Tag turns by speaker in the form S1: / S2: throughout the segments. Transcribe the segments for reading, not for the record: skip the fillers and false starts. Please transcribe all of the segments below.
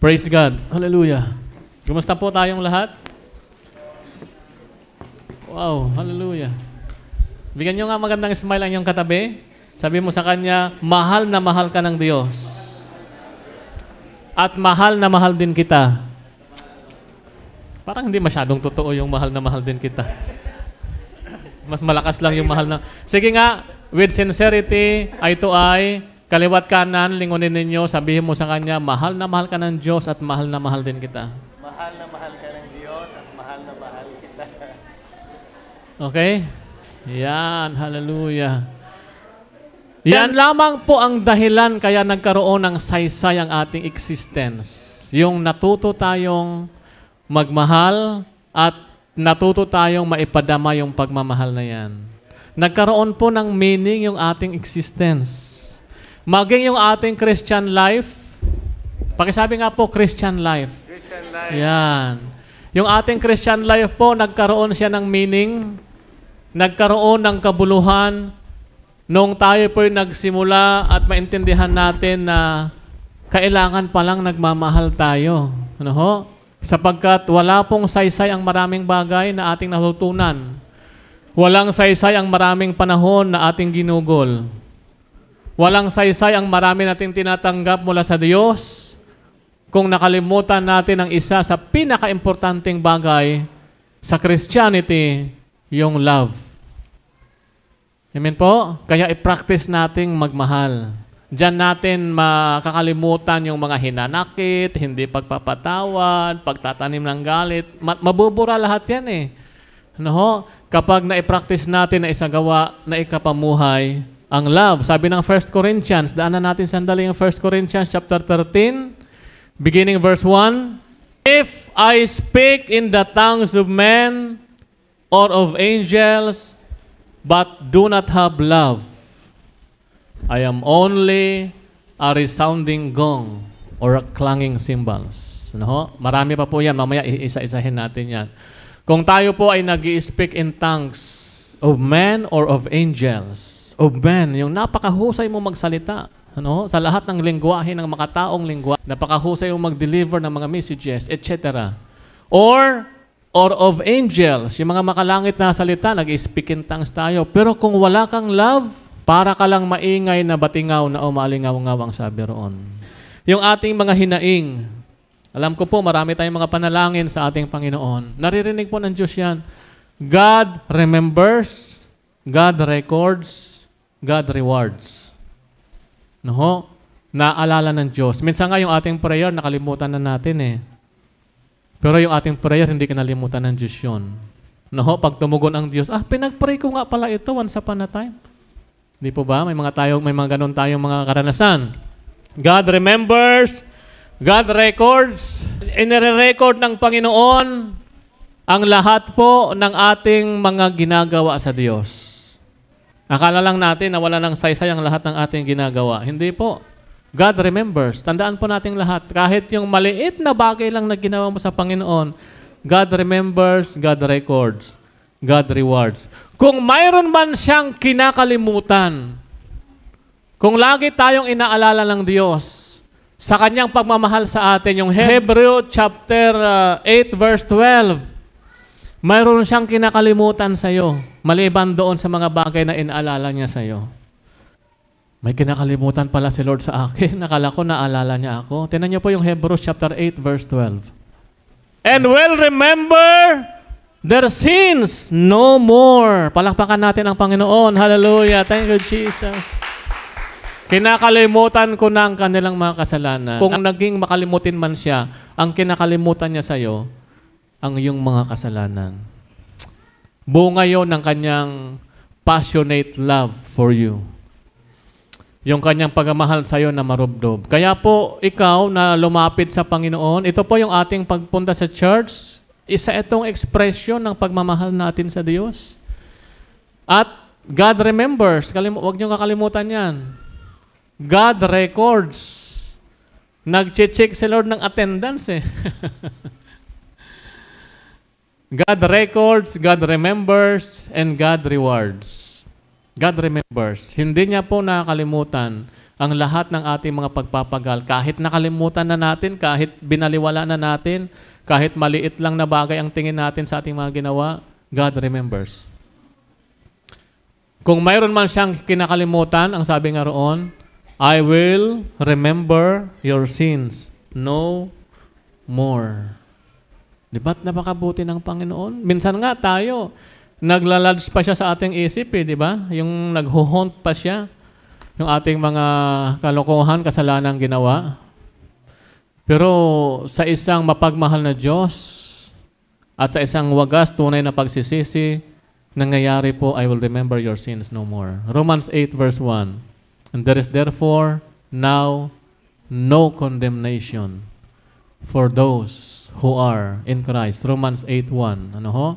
S1: Praise God. Hallelujah. Kumusta po tayong lahat? Wow, hallelujah. Bigyan nyo nga magandang smile ang iyong katabi. Sabi mo sa kanya, mahal na mahal ka ng Diyos. At mahal na mahal din kita. Parang hindi masyadong totoo yung mahal na mahal din kita. Mas malakas lang yung mahal na... Sige nga, with sincerity, eye to eye, kaliwat kanan, lingunin ninyo, sabihin mo sa kanya, mahal na mahal ka ng Diyos at mahal na mahal din kita.
S2: Mahal na mahal ka ng Diyos at mahal na mahal kita.
S1: Okay? Yan, hallelujah. Yan lamang po ang dahilan kaya nagkaroon ng saysay ang ating existence. Yung natuto tayong magmahal at natuto tayong maipadama yung pagmamahal na yan. Nagkaroon po ng meaning yung ating existence. Maging yung ating Christian life. Pakisabi nga po, Christian life.
S2: Christian life.
S1: Yan. Yung ating Christian life po, nagkaroon siya ng meaning, nagkaroon ng kabuluhan, nung tayo po'y nagsimula at maintindihan natin na kailangan palang nagmamahal tayo. Ano ho? Sapagkat wala pong saysay ang maraming bagay na ating natutunan. Walang saysay ang maraming panahon na ating ginugol. Walang saysay ang marami nating tinatanggap mula sa Diyos kung nakalimutan natin ang isa sa pinaka-importanting bagay sa Christianity, yung love. Amen po? Kaya i-practice nating magmahal. Diyan natin makakalimutan yung mga hinanakit, hindi pagpapatawad, pagtatanim ng galit. Mabubura lahat yan eh. Ano ho? Kapag na-practice natin na isagawa na ikapamuhay ang love. Sabi ng 1 Corinthians, daanan natin sandali yung 1 Corinthians chapter 13, beginning verse 1. If I speak in the tongues of men or of angels, but do not have love, I am only a resounding gong or a clanging cymbals. Ano ho? Marami pa po yan. Mamaya isa-isahin natin yan. Kung tayo po ay nag-i-speak in tongues of men or of angels, of men, yung napakahusay mo magsalita. Ano? Sa lahat ng lingwahe ng makataong lingwahe, napakahusay mo mag-deliver ng mga messages, etc. Or of angels, yung mga makalangit na salita, nag-i-speak in tongues tayo. Pero kung wala kang love, para ka lang maingay na batingaw na umalingaw-ngawang sabi roon. Yung ating mga hinaing, alam ko po, marami tayong mga panalangin sa ating Panginoon. Naririnig po ng Diyos yan. God remembers, God records, God rewards. No? Naalala ng Diyos. Minsan nga yung ating prayer, nakalimutan na natin eh. Pero yung ating prayer, hindi kinalimutan ng Diyos yun. No? Pag tumugon ang Diyos, pinag-pray ko nga pala ito once upon a time. Hindi po ba? May mga ganun tayong mga karanasan. God remembers, God records. Inire-record ng Panginoon ang lahat po ng ating mga ginagawa sa Diyos. Akala lang natin na wala ng saysay ang lahat ng ating ginagawa. Hindi po. God remembers. Tandaan po natin lahat. Kahit yung maliit na bagay lang na ginawa mo sa Panginoon, God remembers, God records, God rewards. Kung mayroon man siyang kinakalimutan, kung lagi tayong inaalala ng Diyos sa kanyang pagmamahal sa atin, yung Hebrew chapter 8 verse 12, mayroon siyang kinakalimutan sa iyo, maliban doon sa mga bagay na inaalala niya sa iyo. May kinakalimutan pala si Lord sa akin. Nakala ko naalala niya ako. Tingnan niyo po yung Hebrews chapter 8 verse 12. And will remember their sins no more. Palakpakan natin ang Panginoon. Hallelujah. Thank you, Jesus. Kinakalimutan ko na ang kanilang mga kasalanan. Kung naging makalimutin man siya, ang kinakalimutan niya sa iyo, ang iyong mga kasalanan. Bunga yon ng kanyang passionate love for you. Yung kanyang pagmamahal sa iyo na marubdob. Kaya po, ikaw na lumapit sa Panginoon, ito po yung ating pagpunta sa church, isa itong expression ng pagmamahal natin sa Diyos. At God remembers, huwag niyong kakalimutan yan. God records. Nag-check si Lord ng attendance eh. God records, God remembers, and God rewards. God remembers. Hindi niya po nakakalimutan ang lahat ng ating mga pagpapagal. Kahit nakalimutan na natin, kahit binaliwala na natin, kahit maliit lang na bagay ang tingin natin sa ating mga ginawa, God remembers. Kung mayroon man siyang kinakalimutan, ang sabi nga roon, I will remember your sins no more. Di ba't napakabuti ng Panginoon? Minsan nga tayo, naglaladge pa siya sa ating isip, di ba? Yung naghuhunt pa siya, yung ating mga kalokohan, kasalanan ginawa. Pero sa isang mapagmahal na Diyos at sa isang wagas, tunay na pagsisisi, nangyayari po, I will remember your sins no more. Romans 8 verse 1. And there is therefore now no condemnation for those who are in Christ. Romans 8:1. Ano ho?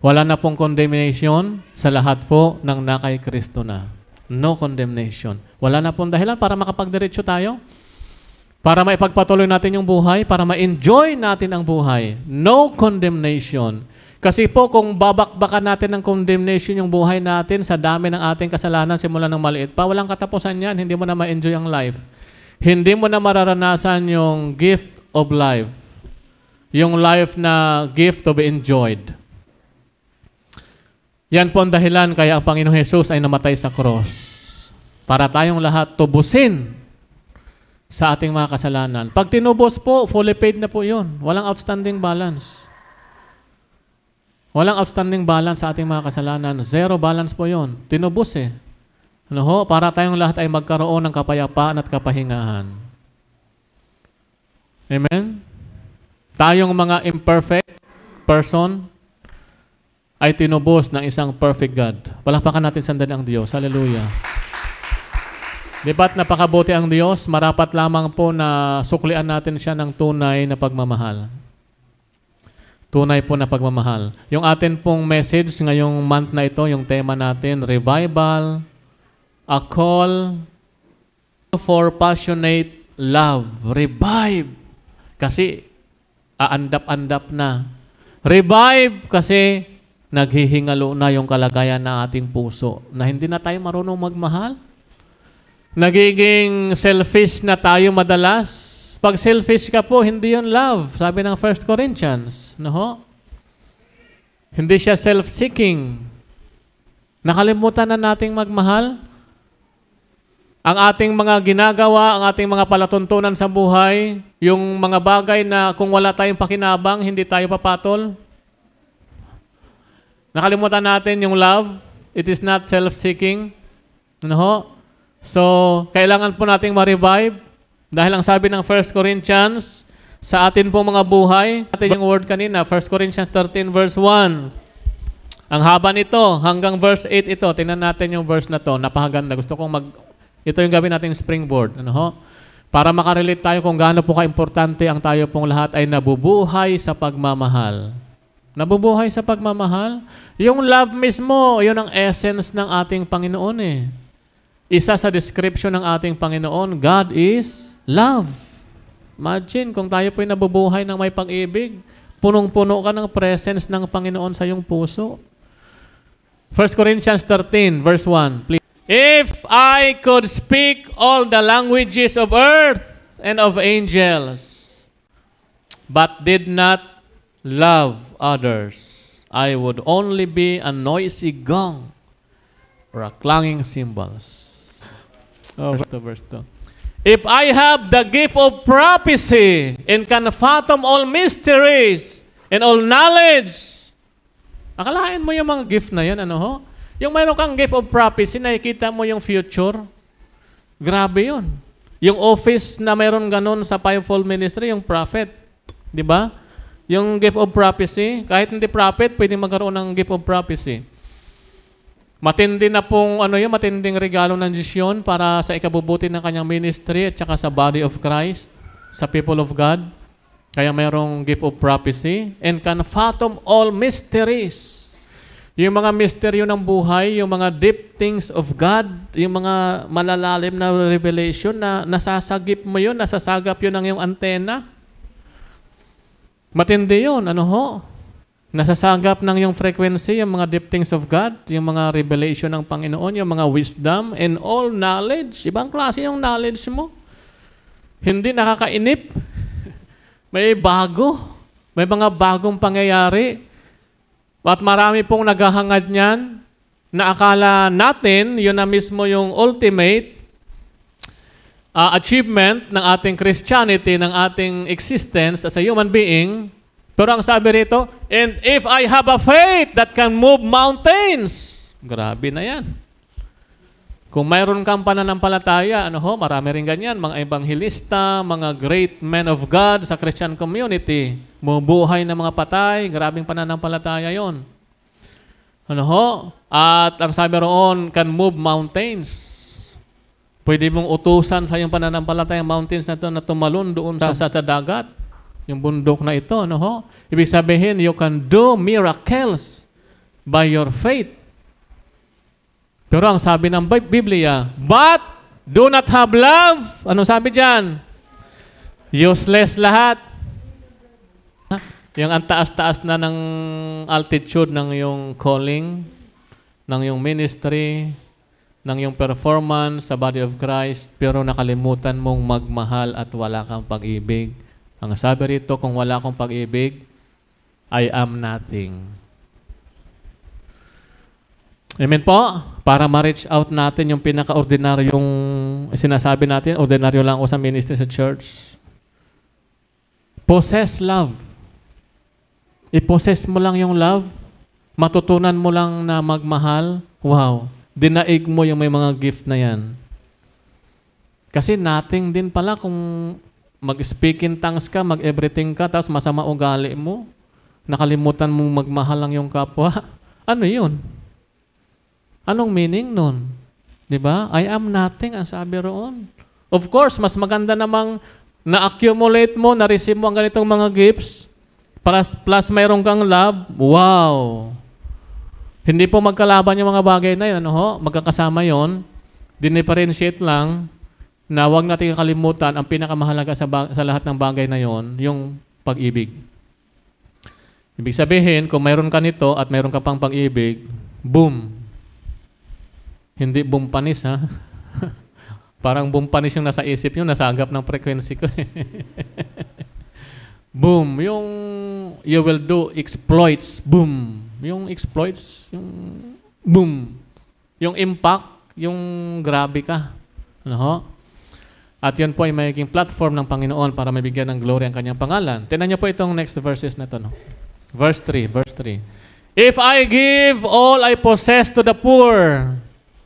S1: Wala na pong condemnation sa lahat po ng nakay Kristo na. No condemnation. Wala na pong dahilan para makapagdiretso tayo. Para maipagpatuloy natin yung buhay, para ma-enjoy natin ang buhay. No condemnation. Kasi po kung babakbakan natin ng condemnation yung buhay natin sa dami ng ating kasalanan simula ng maliit pa, walang katapusan yan. Hindi mo na ma-enjoy ang life. Hindi mo na mararanasan yung gift of life. Yung life na gift to be enjoyed. Yan po ang dahilan kaya ang Panginoong Jesus ay namatay sa cross. Para tayong lahat tubusin sa ating mga kasalanan. Pag tinubos po, fully paid na po yun. Walang outstanding balance. Walang outstanding balance sa ating mga kasalanan. Zero balance po yun. Tinubos eh. Ano ho? Para tayong lahat ay magkaroon ng kapayapaan at kapahingahan. Amen? Tayong mga imperfect person ay tinubos ng isang perfect God. Palakpakan natin sandali ang Diyos. Hallelujah. Di ba't napakabuti ang Diyos? Marapat lamang po na suklian natin siya ng tunay na pagmamahal. Tunay po na pagmamahal. Yung atin pong message ngayong month na ito, yung tema natin, Revival, a call for passionate love. Revive. Kasi aandap-andap na. Revive kasi naghihingalo na yung kalagayan ng ating puso na hindi na tayo marunong magmahal. Nagiging selfish na tayo madalas. Pag selfish ka po, hindi yun love. Sabi ng 1 Corinthians. No? Hindi siya self-seeking. Nakalimutan na nating magmahal. Ang ating mga ginagawa, ang ating mga palatuntunan sa buhay, yung mga bagay na kung wala tayong pakinabang, hindi tayo papatol. Nakalimutan natin yung love. It is not self-seeking. No? So, kailangan po nating ma-revive. Dahil ang sabi ng 1 Corinthians, sa atin po mga buhay, atin yung word kanina, 1 Corinthians 13 verse 1. Ang haba nito, hanggang verse 8 ito. Tingnan natin yung verse na to. Napakaganda. Gusto kong ito yung gawin natin springboard. Ano ho? Para makarelate tayo kung gaano po ka-importante ang tayo pong lahat ay nabubuhay sa pagmamahal. Nabubuhay sa pagmamahal. Yung love mismo, yun ang essence ng ating Panginoon eh. Isa sa description ng ating Panginoon, God is love. Imagine kung tayo po'y nabubuhay ng may pag-ibig, punong-puno ka ng presence ng Panginoon sa iyong puso. 1 Corinthians 13, verse 1, please. If I could speak all the languages of earth and of angels, but did not love others, I would only be a noisy gong or a clanging cymbals. Oh, verse 2. If I have the gift of prophecy and can fathom all mysteries and all knowledge, akalain mo yung mga gift na yan, ano ho? Yung mayroon kang gift of prophecy, nakikita mo yung future. Grabe yun. Yung office na mayroon ganun sa fivefold ministry, yung prophet. Di ba? Yung gift of prophecy, kahit hindi prophet, pwede magkaroon ng gift of prophecy. Matindi na pong matinding regalo ng Diyos yun para sa ikabubuti ng kanyang ministry at saka sa body of Christ, sa people of God. Kaya mayroong gift of prophecy and can fathom all mysteries. Yung mga misteryo ng buhay, yung mga deep things of God, yung mga malalalim na revelation na nasasagip mo yun, nasasagap yun ng iyong antena. Matindi yun, ano ho? Nasasagap ng yung frequency, yung mga deep things of God, yung mga revelation ng Panginoon, yung mga wisdom, and all knowledge. Ibang klase yung knowledge mo. Hindi nakakainip. May bago. May mga bagong pangyayari. At marami pong naghahangad niyan na akala natin, yun na mismo yung ultimate achievement ng ating Christianity, ng ating existence as a human being. Pero ang sabi rito, and if I have a faith that can move mountains, grabe na yan. Kung mayroon kang pananampalataya, marami rin ganyan, mga ebanghilista, mga great men of God sa Christian community, bumubuhay ng mga patay, grabing pananampalataya yon. At ang sabi roon, can move mountains. Pwede mong utusan sa iyong pananampalataya mountains na ito na tumalon doon sa dagat. Yung bundok na ito, Ibig sabihin, you can do miracles by your faith. Pero ang sabi ng Biblia, but do not have love. Ano sabi dyan? Useless lahat. Yung ang taas-taas na ng altitude ng yung calling, ng yung ministry, ng yung performance sa body of Christ, pero nakalimutan mong magmahal at wala kang pag-ibig. Ang sabi rito, kung wala akong pag-ibig, I am nothing. Amen po? Para ma-reach out natin yung pinaka-ordinaryong sinasabi natin, ordinaryo lang ako sa ministry sa church. Possess love. I-possess mo lang yung love. Matutunan mo lang na magmahal. Wow. Dinaig mo yung may mga gift na yan. Kasi nothing din pala kung mag-speak in tongues ka, mag-everything ka, tapos masama ugali mo, nakalimutan mo magmahal lang yung kapwa. Ano yun? Anong meaning nun? Diba? I am nothing, ang sabi roon. Of course, mas maganda namang na-accumulate mo, na-receive mo ang ganitong mga gifts, plus mayroon kang love. Wow! Hindi po magkalaban yung mga bagay na yun. Magkakasama yon. Dinifferentiate lang na huwag natin kalimutan ang pinakamahalaga sa lahat ng bagay na yon, yung pag-ibig. Ibig sabihin, kung mayroon ka nito at mayroon ka pang pag-ibig, boom! Hindi boom panis, ha? Parang boom panis yung nasa isip nyo, nasagap ng frequency ko. Boom! Yung you will do exploits, boom! Yung exploits, yung boom! Yung impact, yung grabe ka. At yun po ay magiging platform ng Panginoon para mabigyan ng glory ang kanyang pangalan. Tingnan niyo po itong next verses na ito. Verse 3. If I give all I possess to the poor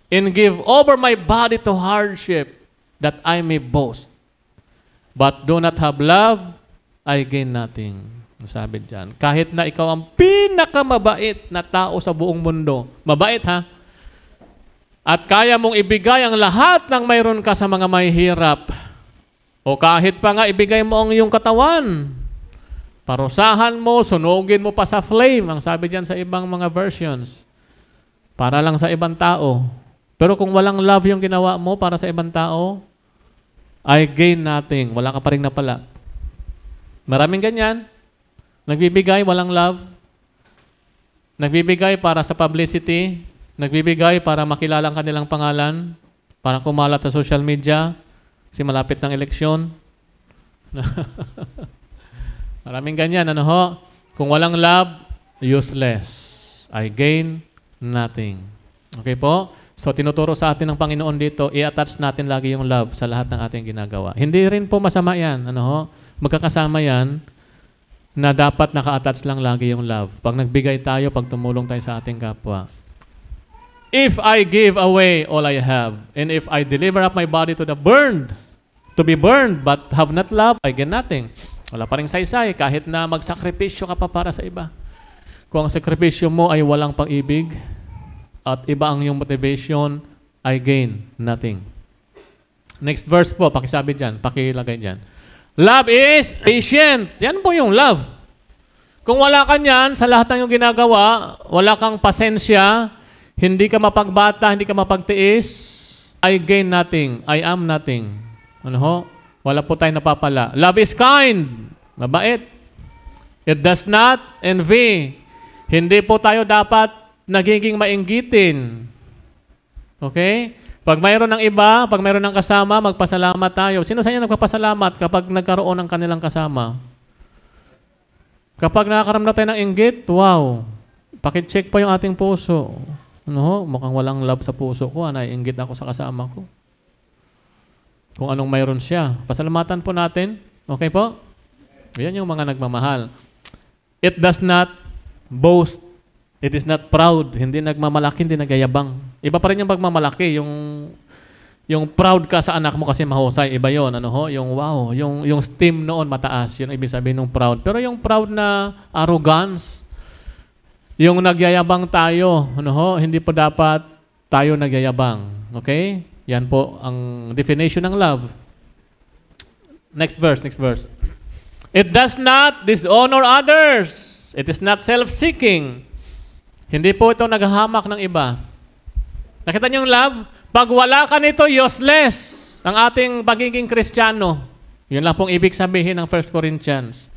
S1: and give over my body to hardship that I may boast, but do not have love, I gain nothing. Sabi dyan. Kahit na ikaw ang pinakamabait na tao sa buong mundo. Mabait, ha? At kaya mong ibigay ang lahat ng mayroon ka sa mga mahihirap. O kahit pa nga ibigay mo ang iyong katawan. Parusahan mo, sunugin mo pa sa flame. Ang sabi diyan sa ibang mga versions. Para lang sa ibang tao. Pero kung walang love yung ginawa mo para sa ibang tao, I gain nothing. Wala ka pa rin napala. Maraming ganyan. Nagbibigay, walang love. Nagbibigay para sa publicity. Nagbibigay para makilala ang kanilang pangalan, para kumalat sa social media, kasi malapit ng eleksyon. Maraming ganyan, Kung walang love, useless. I gain nothing. Okay po? So, tinuturo sa atin ng Panginoon dito, i-attach natin lagi yung love sa lahat ng ating ginagawa. Hindi rin po masama yan, Magkakasama yan, na dapat naka-attach lang lagi yung love. Pag nagbigay tayo, pag tumulong tayo sa ating kapwa. If I give away all I have, and if I deliver up my body to be burned, but have not love, I gain nothing. Wala pa rin saysay, kahit na magsakripisyo ka pa para sa iba. Kung ang sakripisyo mo ay walang pag-ibig, at iba ang iyong motivation, I gain nothing. Next verse po, pakisabi dyan, pakilagay dyan. Love is patient. Yan po yung love. Kung wala ka niyan, sa lahat ng iyong ginagawa, wala kang pasensya, hindi ka mapagbata, hindi ka mapagtiis, I gain nothing. I am nothing. Wala po tayong napapala. Love is kind. Mabait. It does not envy. Hindi po tayo dapat nagiging mainggitin. Okay? Pag mayroon ng iba, pag mayroon ng kasama, magpasalamat tayo. Sino sa inyo nagpapasalamat kapag nagkaroon ng kanilang kasama? Kapag nakakaramdam tayo ng inggit, wow, pakicheck pa yung ating puso. Ano, mukhang walang love sa puso ko, naiinggit ako sa kasama ko. Kung anong mayroon siya. Pasalamatan po natin. Okay po? Yan yung mga nagmamahal. It does not boast. It is not proud. Hindi nagmamalaki, hindi nagyayabang. Iba pa rin yung pagmamalaki. Yung proud ka sa anak mo kasi mahusay. Iba yun. Ano ho? Yung wow. Yung steam noon mataas. Yun ibig sabihin ng proud. Pero yung proud na arrogance, yung nagyayabang tayo, ano ho? Hindi po dapat tayo nagyayabang. Okay? Yan po ang definition ng love. Next verse. It does not dishonor others. It is not self-seeking. Hindi po ito naghahamak ng iba. Nakita niyo yung love? Pag wala ka nito, useless ang ating pagiging Kristiyano. Yun lang pong ibig sabihin ng 1 Corinthians.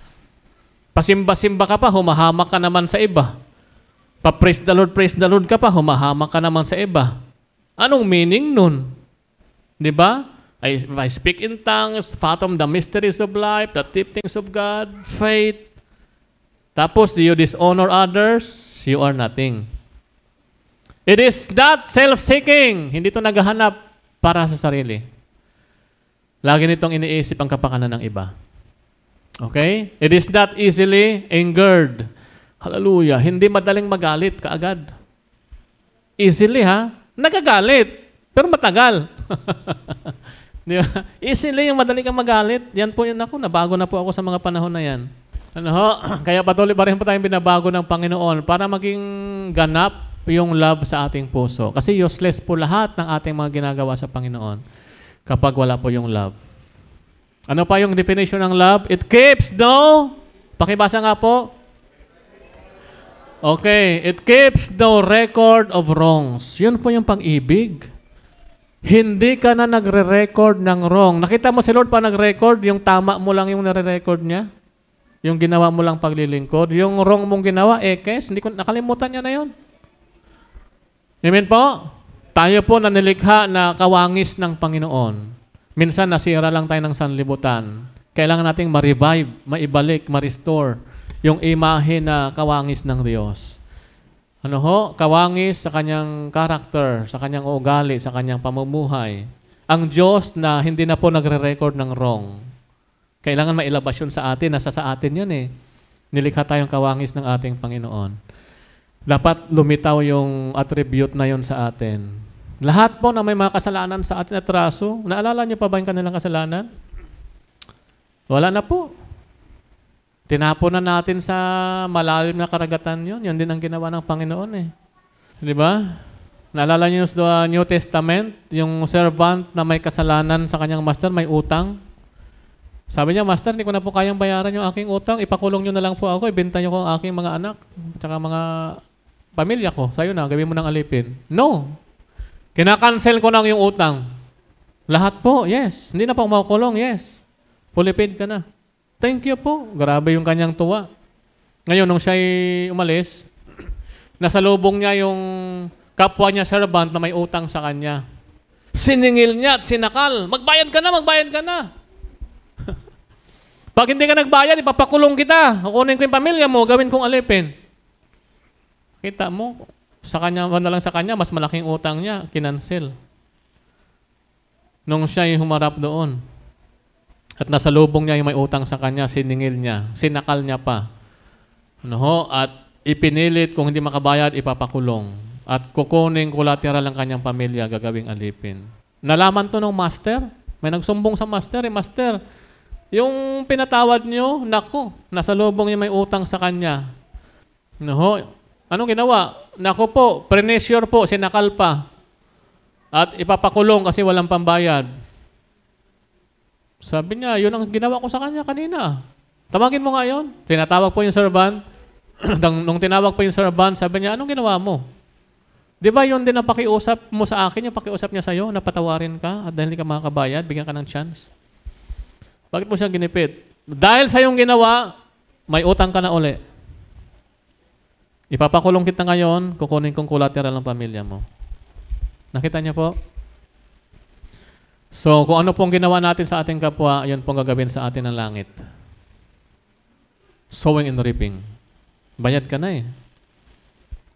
S1: Pasimba-simba ka pa, humahamak ka naman sa iba. Pa-praise the Lord ka pa, humahamak ka naman sa iba. Anong meaning nun? Di ba? I speak in tongues, fathom the mysteries of life, the deep things of God, faith. Tapos, do you dishonor others? You are nothing. It is not self-seeking. Hindi ito naghahanap para sa sarili. Lagi nitong iniisip ang kapakanan ng iba. Okay? It is not easily angered. Hallelujah. Hindi madaling magalit kaagad. Easily ha? Nagagalit. Pero matagal. Di ba? Easily yung madali kang magalit. Yan po yun ako. Nabago na po ako sa mga panahon na yan. Ano ho? Kaya patuloy pa rin po tayong binabago ng Panginoon para maging ganap yung love sa ating puso. Kasi useless po lahat ng ating mga ginagawa sa Panginoon kapag wala po yung love. Ano pa yung definition ng love? It keeps no... Pakibasa nga po. Okay. It keeps no record of wrongs. Yun po yung pag-ibig. Hindi ka na nagre-record ng wrong. Nakita mo si Lord pa nag-record, yung tama mo lang yung nare-record niya? Yung ginawa mo lang paglilingkod. Yung wrong mong ginawa, kes, hindi ko, nakalimutan niya na yun. Amen po? Tayo po na nilikha na kawangis ng Panginoon. Minsan nasira lang tayo ng sanlibutan. Kailangan nating ma-revive, maibalik, ma-restore yung imahe na kawangis ng Diyos. Ano ho? Kawangis sa kanyang karakter, sa kanyang ugali, sa kanyang pamumuhay. Ang Diyos na hindi na po nagre-record ng wrong. Kailangan mailabas yun sa atin. Nasa sa atin yun eh. Nilikha tayong kawangis ng ating Panginoon. Dapat lumitaw yung attribute na yun sa atin. Lahat po na may mga kasalanan sa atin at raso, naalala niyo pa ba yung kanilang kasalanan? Wala na po. Tinapon na natin sa malalim na karagatan yun. Yun din ang ginawa ng Panginoon eh. Di ba? Naalala niyo sa New Testament, yung servant na may kasalanan sa kanyang master, may utang. Sabi niya, Master, hindi ko na po kayang bayaran yung aking utang. Ipakulong niyo na lang po ako. Ibenta niyo ko ang aking mga anak. Tsaka mga pamilya ko. Sa'yo na, gawin mo ng alipin. No. Kinakancel ko lang yung utang. Lahat po, yes. Hindi na po makukulong, yes. Fully paid ka na. Thank you po. Grabe yung kanyang tuwa. Ngayon, nung siya'y umalis, nasalubong niya yung kapwa niya servant na may utang sa kanya. Siningil niya at sinakal. Magbayad ka na, magbayad ka na. Pag hindi ka nagbayad, ipapakulong kita. Kukunin ko yung pamilya mo, gawin kong alipin. Kita mo, sa kanya, wala lang sa kanya, mas malaking utang niya, kinancel. Nung siya yung humarap doon, at nasalubong niya yung may utang sa kanya, siningil niya, sinakal niya pa. Ano ho? At ipinilit, kung hindi makabayad, ipapakulong. At kukunin collateral ang kanyang pamilya, gagawing alipin. Nalaman to ng master. May nagsumbong sa master, Master, yung pinatawad nyo, naku, nasalubong niya may utang sa kanya. No, anong ginawa? Naku po, pre-measure po, sinakal pa. At ipapakulong kasi walang pambayad. Sabi niya, yun ang ginawa ko sa kanya kanina. Tawagin mo nga yun. Tinatawag po yung servant. Nung tinawag po yung servant, sabi niya, anong ginawa mo? Di ba yun din ang pakiusap mo sa akin, yung pakiusap niya sa'yo, napatawarin ka at dahil hindi ka makakabayad, bigyan ka ng chance. Bakit mo siya ginipit? Dahil sa iyong ginawa, may utang ka na uli. Ipapakulong kita ngayon, kukunin kong collateral ng pamilya mo. Nakita niyo po? So, kung ano pong ginawa natin sa ating kapwa, yun pong gagawin sa atin ng langit. Sowing and reaping. Bayad ka na eh.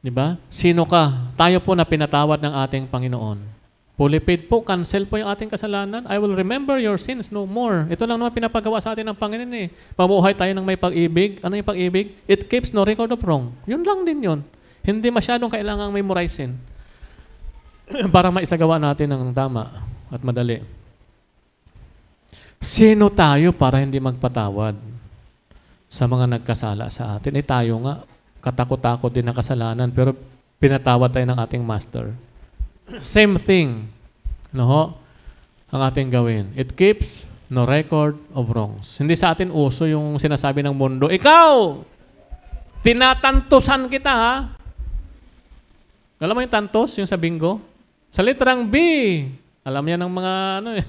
S1: Diba? Sino ka? Tayo po na pinatawad ng ating Panginoon. Fully paid po, cancel po yung ating kasalanan. I will remember your sins no more. Ito lang naman pinapagawa sa atin ng Panginoon eh. Mabuhay tayo ng may pag-ibig. Ano yung pag-ibig? It keeps no record of wrong. Yun lang din yun. Hindi masyadong kailangang memorizing para maisagawa natin ng tama at madali. Sino tayo para hindi magpatawad sa mga nagkasala sa atin? Tayo nga, katakot-takot din ng kasalanan, pero pinatawad tayo ng ating Master. Same thing, no? Ang ating gawin. It keeps no record of wrongs. Hindi sa atin uso yung sinasabi ng mundo, ikaw, tinatantusan kita, ha? Alam mo yung tantos, yung sa bingo? Sa litrang B, alam niya ng mga ano eh.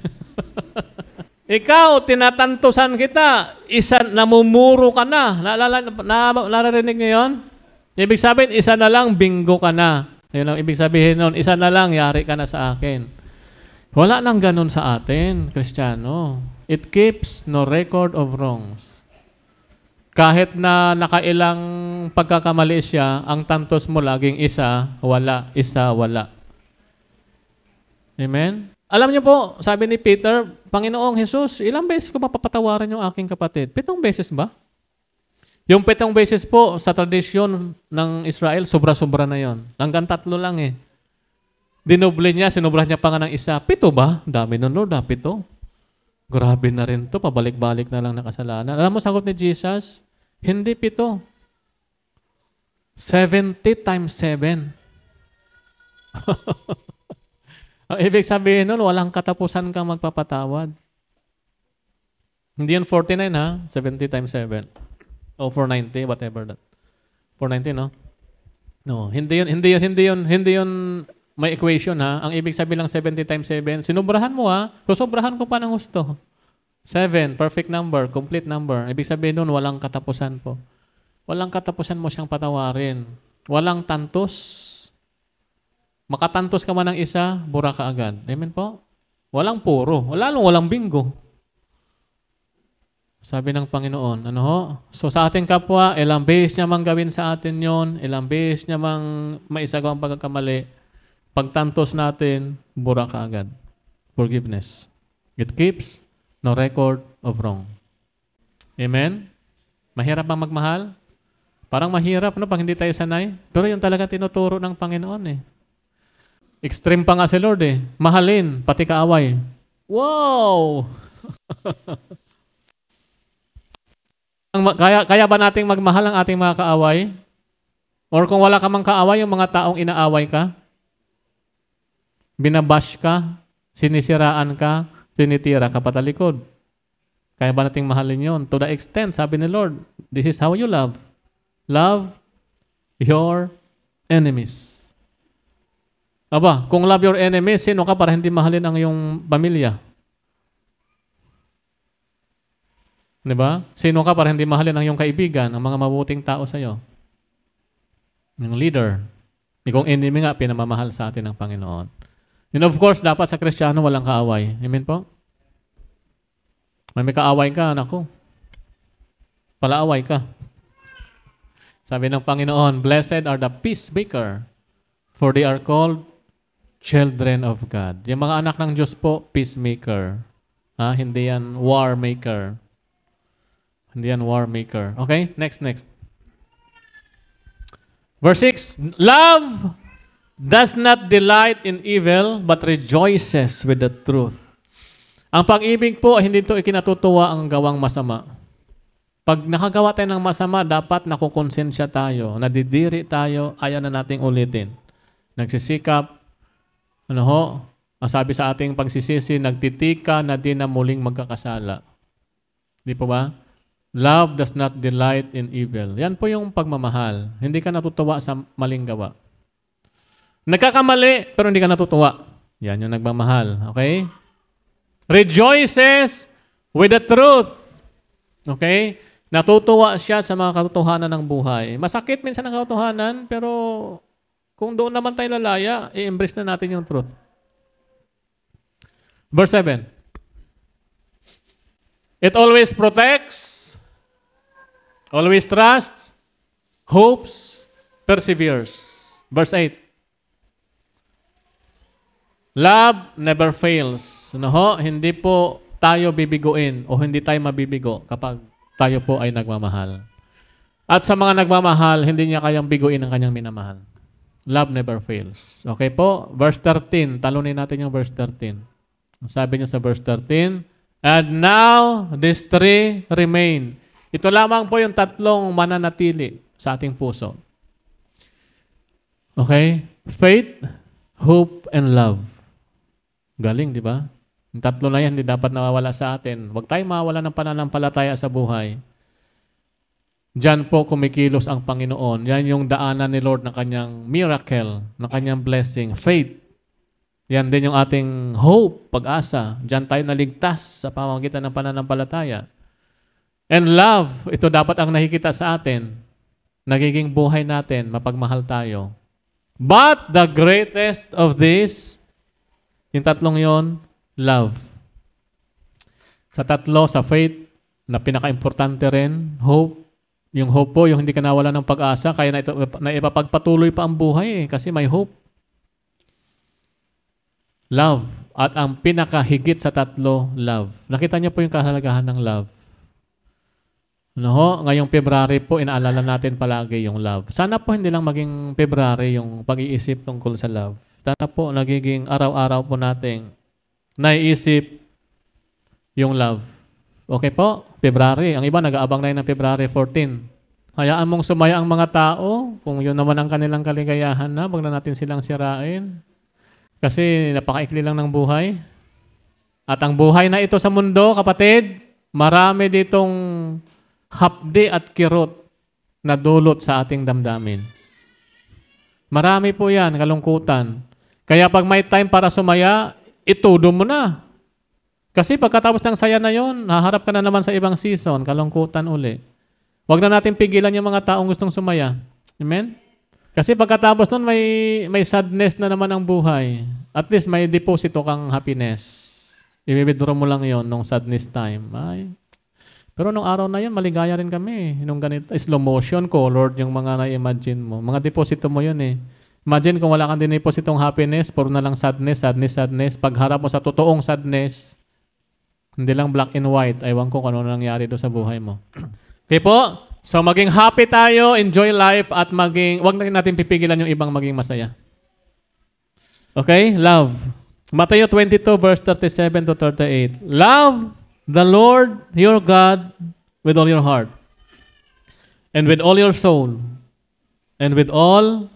S1: Ikaw, tinatantusan kita, isa namumuro ka na. Naririnig niyo yun? Ibig sabihin, isa na lang, bingo ka na. Yun ang ibig sabihin nun, isa na lang, yari ka na sa akin. Wala nang ganun sa atin, Kristiyano. It keeps no record of wrongs. Kahit na nakailang pagkakamali siya, ang tantos mo laging isa, wala, isa, wala. Amen? Alam niyo po, sabi ni Peter, Panginoong Jesus, ilang beses ko mapapatawarin yung aking kapatid? 7 beses ba? Yung 7 beses po, sa tradisyon ng Israel, sobra-sobra na yon. Hanggang 3 lang eh. Dinoble niya, sinubra niya pa nga ng isa. 7 ba? Dami nun, Lord, 7. Grabe na rin to, pabalik-balik na lang na kasalanan. Alam mo, sagot ni Jesus, hindi 7. 70 times 7. Ang ibig sabihin nun, walang katapusan kang magpapatawad. Hindi yun 49 ha, 70 times 7. O 490, whatever that. 490, no? No, hindi yun may equation ha. Ang ibig sabihin lang 70 times 7, sinubrahan mo ha. Susobrahan ko pa ng gusto. 7, perfect number, complete number. Ibig sabihin nun, walang katapusan po. Walang katapusan mo siyang patawarin. Walang tantos. Makatantos ka man ng isa, bura ka agad. Amen po? Walang puro. Walang bingo. Sabi ng Panginoon, ano ho? So sa ating kapwa, ilang beses niya mang gawin sa atin yon, ilang beses niya mang maisagawa ang pagkakamali, pagtantos natin, bura ka agad. Forgiveness. It keeps no record of wrong. Amen? Mahirap bang magmahal? Parang mahirap, no, pag hindi tayo sanay. Pero yun talaga tinuturo ng Panginoon eh. Extreme pa nga si Lord eh. Mahalin, pati kaaway. Wow! Kaya ba nating magmahal ang ating mga kaaway? Or kung wala ka mang kaaway, yung mga taong inaaway ka? Binabash ka? Sinisiraan ka? Tinitira ka patalikod? Kaya ba nating mahalin yon? To the extent, sabi ni Lord, this is how you love. Love your enemies. Aba, kung love your enemies, sino ka para hindi mahalin ang iyong pamilya? Diba? Sino ka para hindi mahalin ang iyong kaibigan, ang mga mabuting tao sa iyo? Yung leader. Kung enemy nga, pinamamahal sa atin ng Panginoon. And of course, dapat sa Kristiyano walang kaaway. Amen po? May kaaway ka, anak ko. Palaaway ka. Sabi ng Panginoon, blessed are the peacemaker, for they are called children of God. Yung mga anak ng Diyos po, peacemaker. Ha? Hindi yan war maker. Hindi yan war maker. Okay? Next. Verse 6, love does not delight in evil, but rejoices with the truth. Ang pag-ibig po, hindi ito ikinatutuwa ang gawang masama. Pag nakagawa tayo ng masama, dapat nakukonsensya tayo, nadidiri tayo, ayaw na nating ulitin. Nagsisikap, ang sabi sa ating pagsisisi, nagtitika na din na muling magkakasala. Di po ba? Love does not delight in evil. Yan po yung pagmamahal. Hindi ka natutuwa sa maling gawa. Nagkakamali, pero hindi ka natutuwa. Yan yung nagmamahal. Okay? Rejoices with the truth. Okay? Natutuwa siya sa mga katotohanan ng buhay. Masakit minsan ang katotohanan, pero kung doon naman tayo lalaya, i-embrace na natin yung truth. Verse 7. It always protects, always trusts, hopes, perseveres. Verse 8. Love never fails. Hindi po tayo bibiguin o hindi tayo mabibigo kapag tayo po ay nagmamahal. At sa mga nagmamahal, hindi niya kayang biguin ang kanyang minamahal. Love never fails. Okay po? Verse 13. Talunin natin yung verse 13. Sabi niya sa verse 13, and now these three remain. Ito lamang po yung tatlong mananatili sa ating puso. Okay? Faith, hope, and love. Galing, di ba? Yung tatlo na yan, hindi dapat nawawala sa atin. Huwag tayong mawala ng pananampalataya sa buhay. Diyan po kumikilos ang Panginoon. Yan yung daanan ni Lord ng kanyang miracle, ng kanyang blessing. Faith. Yan din yung ating hope, pag-asa. Diyan tayo naligtas sa pamamagitan ng pananampalataya. And love, ito dapat ang nakikita sa atin. Nagiging buhay natin, mapagmahal tayo. But the greatest of these, yung tatlong yon, love. Sa tatlo, sa faith, na pinaka-importante rin, hope. Yung hope po, yung hindi ka nawala ng pag-asa, kaya na ipapagpatuloy pa ang buhay kasi may hope. Love. At ang pinakahigit sa tatlo, love. Nakita niyo po yung kahalagahan ng love. Ngayong February po, inaalala natin palagi yung love. Sana po hindi lang maging February yung pag-iisip tungkol sa love. Sana po nagiging araw-araw po nating naiisip yung love. Okay po? February. Ang iba nag-aabang na yun ng February 14. Hayaan mong sumaya ang mga tao. Kung yun naman ang kanilang kaligayahan na, wag na natin silang sirain. Kasi napakaikli lang ng buhay. At ang buhay na ito sa mundo, kapatid, marami ditong hapdi at kirot na dulot sa ating damdamin. Marami po yan, kalungkutan. Kaya pag may time para sumaya, itudo mo na. Kasi pagkatapos ng saya na yon, haharap ka na naman sa ibang season, kalungkutan uli. Huwag na natin pigilan yung mga taong gustong sumaya. Amen? Kasi pagkatapos nun, may sadness na naman ang buhay. At least may deposito kang happiness. I-withdraw mo lang yon nung sadness time. Pero nung araw na yun, maligaya rin kami. Nung ganito, slow motion, colored yung mga na-imagine mo. Mga deposito mo yun eh. Imagine kung wala kang dinepositong happiness, puro na lang sadness, sadness, sadness. Pagharap mo sa totoong sadness, hindi lang black and white. Aywan ko kung ano nangyari doon sa buhay mo. Okay po? So maging happy tayo, enjoy life, at wag na rin natin pipigilan yung ibang maging masaya. Okay? Love. Matthew 22 verse 37 to 38. Love the Lord your God with all your heart, and with all your soul, and with all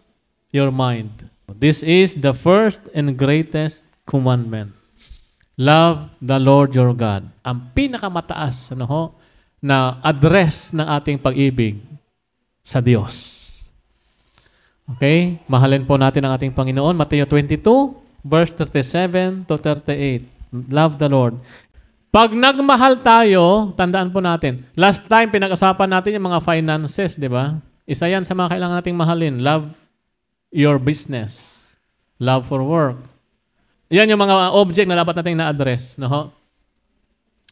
S1: your mind. This is the first and greatest commandment. Love the Lord your God. Ang pinakamataas na address ng ating pag-ibig sa Diyos. Okay? Mahalin po natin ang ating Panginoon. Matthew 22, verse 37 to 38. Love the Lord. Pag nagmahal tayo, tandaan po natin, last time pinag-usapan natin yung mga finances, di ba? Isa yan sa mga kailangan nating mahalin. Love your business. Love for work. Yan yung mga object na dapat nating na-address.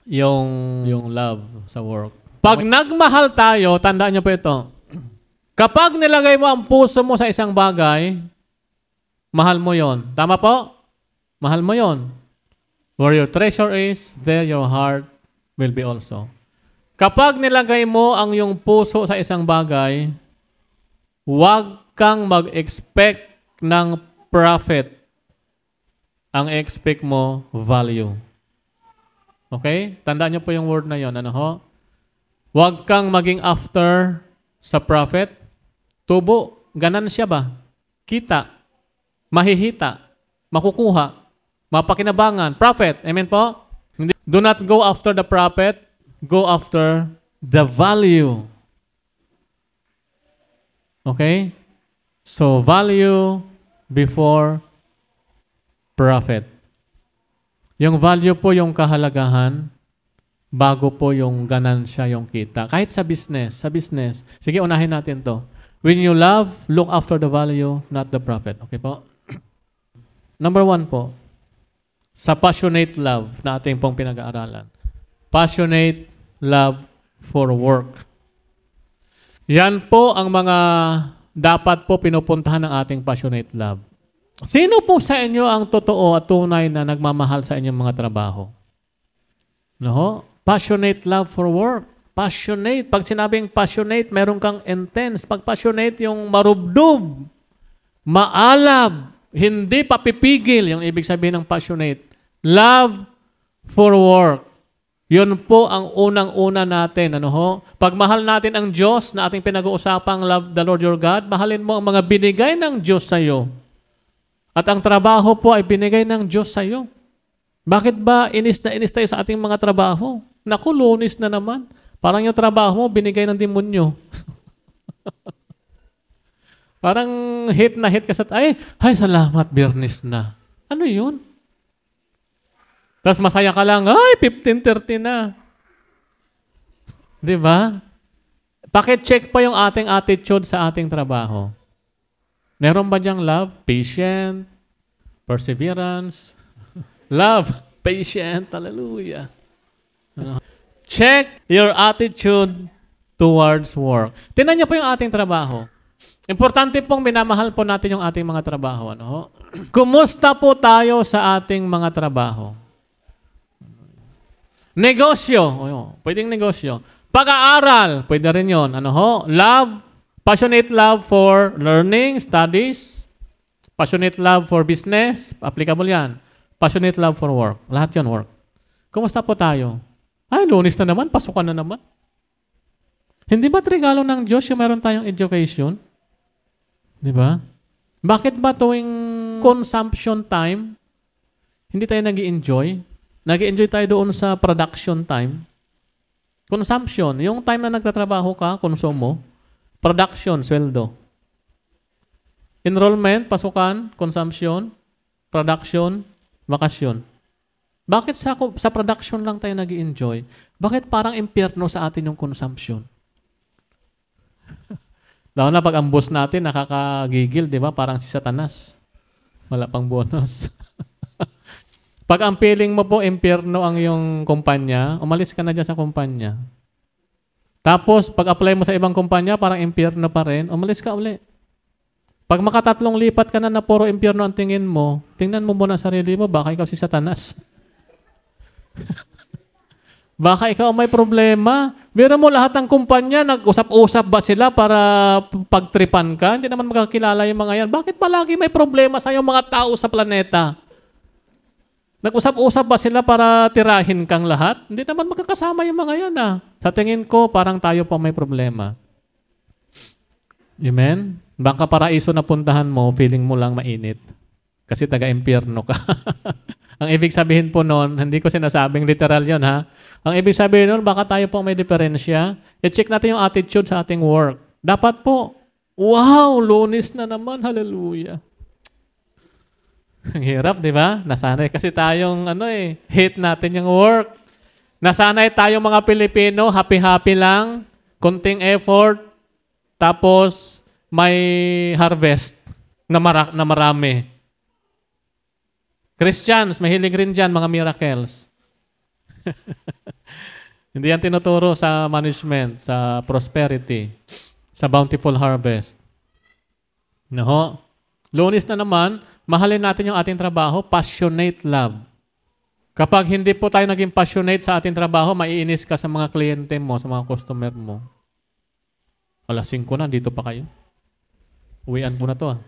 S1: Yung love sa work. Pag nagmahal tayo, tandaan nyo po ito. Kapag nilagay mo ang puso mo sa isang bagay, mahal mo yon. Tama po? Mahal mo yon. Where your treasure is, there your heart will be also. Kapag nilagay mo ang iyong puso sa isang bagay, huwag kang mag-expect ng profit. Ang expect mo, value. Okay? Tandaan niyo po yung word na yon. Huwag kang maging after sa profit. Tubo. Ganansya ba? Kita. Mahihita. Makukuha. Mapakinabangan. Profit. Amen po? Do not go after the profit. Go after the value. Okay? So, value before profit. Yung value po yung kahalagahan bago po yung ganansya, yung kita. Kahit sa business. Sige, unahin natin to. When you love, look after the value, not the profit. Okay po? Number 1 po, sa passionate love na ating pong pinag-aaralan. Passionate love for work. Yan po ang mga dapat po pinupuntahan ng ating passionate love. Sino po sa inyo ang totoo at tunay na nagmamahal sa inyong mga trabaho? No? Passionate love for work. Passionate. Pag sinabing passionate, meron kang intense. Pag passionate, yung marubdob, maalab, hindi papipigil, yung ibig sabihin ng passionate. Love for work. Yun po ang unang-una natin. Ano ho? Pag mahal natin ang Diyos na ating pinag-uusapang love the Lord your God, mahalin mo ang mga binigay ng Diyos sa iyo. At ang trabaho po ay binigay ng Diyos sa iyo. Bakit ba inis na inis tayo sa ating mga trabaho? Naku, lunis na naman. Parang yung trabaho mo, binigay ng demonyo. Parang hit na hit ka sa, ay salamat, Bernis na. Ano yun? Tapos masaya ka lang, ay, 15:30 na. Di ba? Paki-check pa yung ating attitude sa ating trabaho. Meron ba diyang love, patient, perseverance? Love, patient, hallelujah. Check your attitude towards work. Tingnan niyo po yung ating trabaho. Importante pong minamahal po natin yung ating mga trabaho. Ano? Kumusta po tayo sa ating mga trabaho? Negosyo. Pwedeng negosyo. Pag-aaral. Pwede rin yun. Ano ho? Love. Passionate love for learning, studies. Passionate love for business. Applicable yan. Passionate love for work. Lahat yun work. Kumusta po tayo? Ay, Lunes na naman. Pasukan na naman. Hindi ba regalo ng Diyos yung meron tayong education? Di ba? Bakit ba tuwing consumption time, hindi tayo nag-i-enjoy? Nag-i-enjoy tayo doon sa production time. Consumption, yung time na nagtatrabaho ka, konsumo. Production, sweldo. Enrollment, pasukan, consumption, production, bakasyon. Bakit sa production lang tayo nag-i-enjoy? Bakit parang impyerno sa atin yung consumption? Lalo na pag ang boss natin nakakagigil, di ba? Parang si Satanas. Wala pang bonus. Pag ang feeling mo po, impyerno ang yung kumpanya, umalis ka na dyan sa kumpanya. Tapos, pag apply mo sa ibang kumpanya, parang impyerno pa rin, umalis ka uli. Pag makatatlong lipat ka na puro impyerno ang tingin mo, tingnan mo muna sarili mo, baka ikaw si Satanas. Baka ikaw may problema. Biro mo lahat ng kumpanya, nag-usap-usap ba sila para pagtripan ka? Hindi naman magkakilala yung mga yan. Bakit palagi may problema sa yung mga tao sa planeta? Nag-usap-usap ba sila para tirahin kang lahat? Hindi naman magkakasama yung mga yan ah. Sa tingin ko, parang tayo pa may problema. Amen? Baka paraiso na puntahan mo, feeling mo lang mainit. Kasi taga-impyerno ka. Ang ibig sabihin po noon, hindi ko sinasabing literal yon ha. Ang ibig sabihin noon, baka tayo po may diferensya. I-check natin yung attitude sa ating work. Dapat po, wow, Lunes na naman, hallelujah. Ang hirap, di ba? Nasanay kasi tayong hate natin yung work. Nasanay tayong mga Pilipino, happy-happy lang, konting effort, tapos may harvest na marami. Christians, mahilig rin dyan, mga miracles. Hindi yan tinuturo sa management, sa prosperity, sa bountiful harvest. No? Lunes na naman, mahalin natin yung ating trabaho, passionate love. Kapag hindi po tayo naging passionate sa ating trabaho, maiinis ka sa mga kliyente mo, sa mga customer mo. Alas 5 na, dito pa kayo. Uwian po na to ah.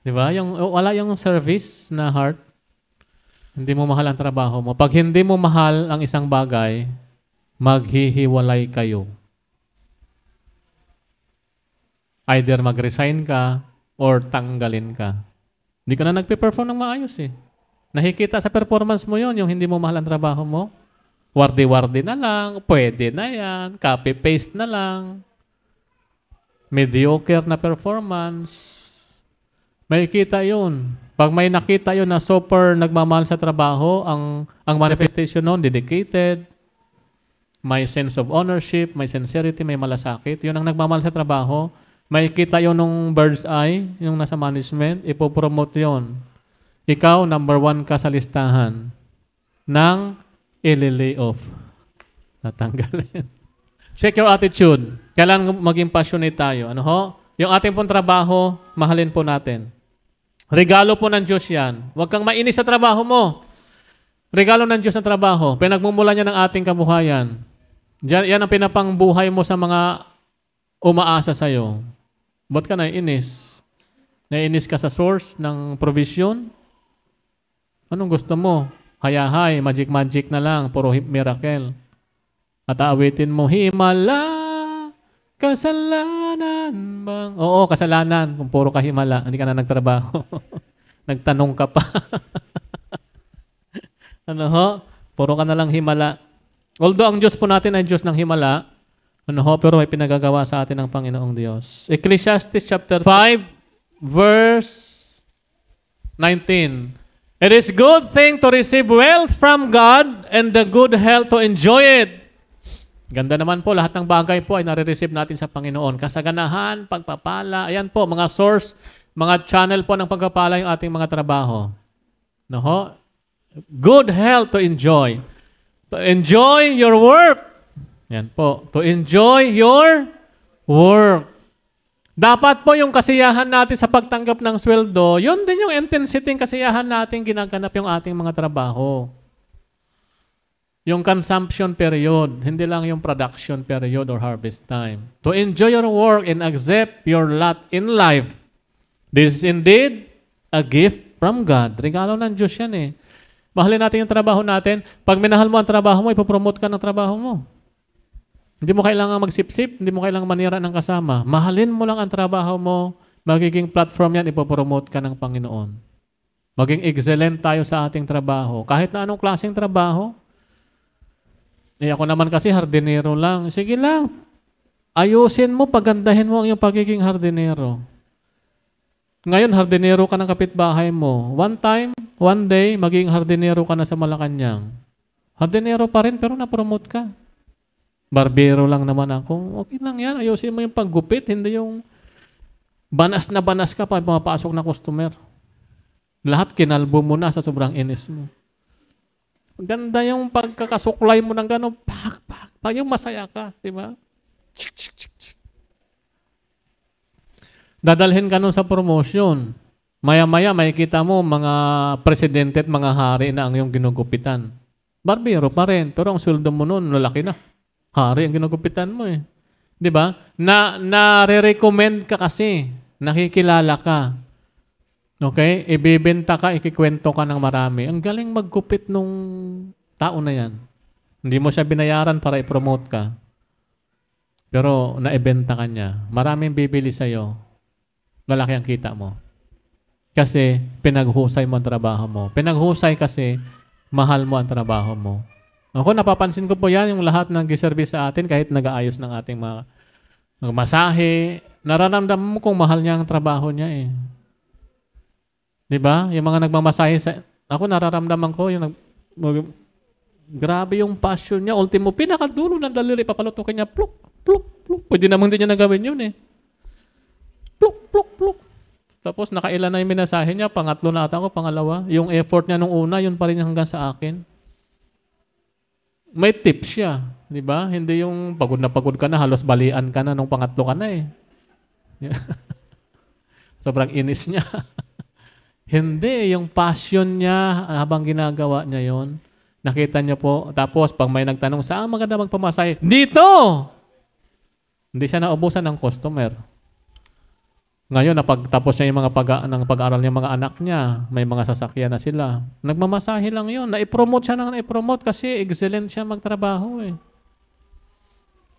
S1: Diba? Wala yung service na heart. Hindi mo mahal ang trabaho mo. Pag hindi mo mahal ang isang bagay, maghihiwalay kayo. Either mag-resign ka or tanggalin ka. Hindi ka na nagpe-perform ng maayos eh. Nakikita sa performance mo yon, yung hindi mo mahal ang trabaho mo. Wardi-wardi na lang, pwede na yan, copy-paste na lang. Mediocre na performance. May kita yun. Pag may nakita yun na super nagmamahal sa trabaho, ang manifestation nun, dedicated, may sense of ownership, may sincerity, may malasakit. Yun ang nagmamahal sa trabaho. May kita yun nung bird's eye, yung nasa management, ipopromote yun. Ikaw, number 1 ka sa listahan ng i-lay off. Natanggalin. Check your attitude. Kailangan maging passionate tayo. Ano ho? Yung ating pong trabaho, mahalin po natin. Regalo po ng Diyos yan. Huwag kang mainis sa trabaho mo. Regalo ng Diyos na trabaho. Pinagmumula niya ng ating kabuhayan. Yan ang pinapangbuhay mo sa mga umaasa sa'yo. Ba't ka naiinis? Naiinis ka sa source ng provision? Anong gusto mo? Hayahay, magic na lang, puro miracle. At aawitin mo, himala, kasalanan bang? Oo, kasalanan. Kung puro ka himala, hindi ka na nagtrabaho. Nagtanong ka pa. Ano ho? Puro ka na lang himala. Although ang Diyos po natin ay Diyos ng himala, ano ho, pero may pinagagawa sa atin ng Panginoong Diyos. Ecclesiastes chapter 5, verse 19. It is good thing to receive wealth from God and the good health to enjoy it. Ganda naman po, lahat ng bagay po ay nare-receive natin sa Panginoon. Kasaganahan, pagpapala, ayan po, mga source, mga channel po ng pagpapala yung ating mga trabaho. No ho? Good health to enjoy. To enjoy your work. Yan po. To enjoy your work. Dapat po yung kasiyahan natin sa pagtanggap ng sweldo, yun din yung intensity ng kasiyahan natin ginaganap yung ating mga trabaho. Yung consumption period, hindi lang yung production period or harvest time. To enjoy your work and accept your lot in life. This is indeed a gift from God. Regalo ng Diyos yan eh. Mahalin natin yung trabaho natin. Pag minahal mo ang trabaho mo, ipopromote ka ng trabaho mo. Hindi mo kailangan magsipsip, hindi mo kailangan manira ng kasama. Mahalin mo lang ang trabaho mo, magiging platform yan, ipopromote ka ng Panginoon. Maging excellent tayo sa ating trabaho. Kahit na anong klaseng trabaho. Ako naman kasi hardinero lang. Sige lang, ayusin mo, pagandahin mo ang iyong pagiging hardinero. Ngayon, hardinero ka ng kapitbahay mo. One day, maging hardinero ka na sa Malacanang. Hardinero pa rin, pero na-promote ka. Barbero lang naman ako. Okay lang yan. Ayusin mo yung paggupit, hindi yung banas na banas ka pag pumapasok na customer. Lahat kinalbo mo na sa sobrang inis mo. Ganda yung pagkakasuklay mo ng gano'n. Pak, yung masaya ka. Diba? Chik, chik, chik, chik. Dadalhin ka nun sa promotion. Maya-maya, makikita mo mga presidente at mga hari na ang iyong ginugupitan. Barbero pa rin, pero ang sweldo mo nun, lalaki na. Hari ang ginugupitan mo eh. Di ba? Na-recommend ka kasi. Nakikilala ka. Okay? Ibibenta ka, ikikwento ka ng marami. Ang galing maggupit nung tao na yan. Hindi mo siya binayaran para i-promote ka. Pero naibenta ka niya. Maraming bibili sa'yo. Lalaki ang kita mo. Kasi pinaghusay mo ang trabaho mo. Pinaghusay kasi mahal mo ang trabaho mo. Ako, napapansin ko po yan, yung lahat ng giservice sa atin, kahit nag-aayos ng ating mga masahe, nararamdaman mo kung mahal niya ang trabaho niya eh. Diba? Yung mga nagmamasahe sa... Ako, nararamdaman ko, yung grabe yung passion niya. Ultimo, pinakadulo ng daliri, papalutukin niya, pluk, pluk, pluk. Pwede naman din niya nagawin yun eh. Pluk, pluk, pluk. Tapos nakailan na yung minasahe niya, pangatlo na ata ako, pangalawa. Yung effort niya nung una, yun pa rin hanggang sa akin. May tip siya, di ba? Hindi yung pagod na pagod ka na, halos balian ka na nung pangatlo ka na eh. Sobrang inis niya. Hindi, yung passion niya habang ginagawa niya yon, nakita niya po. Tapos pag may nagtanong, saan maganda magpamasahe? Dito! Hindi siya naubusan ng customer. Ngayon, napagtapos niya yung mga pag-aaral niya mga anak niya, may mga sasakyan na sila. Nagmamasahe lang yun. Na-promote siya nang na-promote kasi excellent siya magtrabaho eh.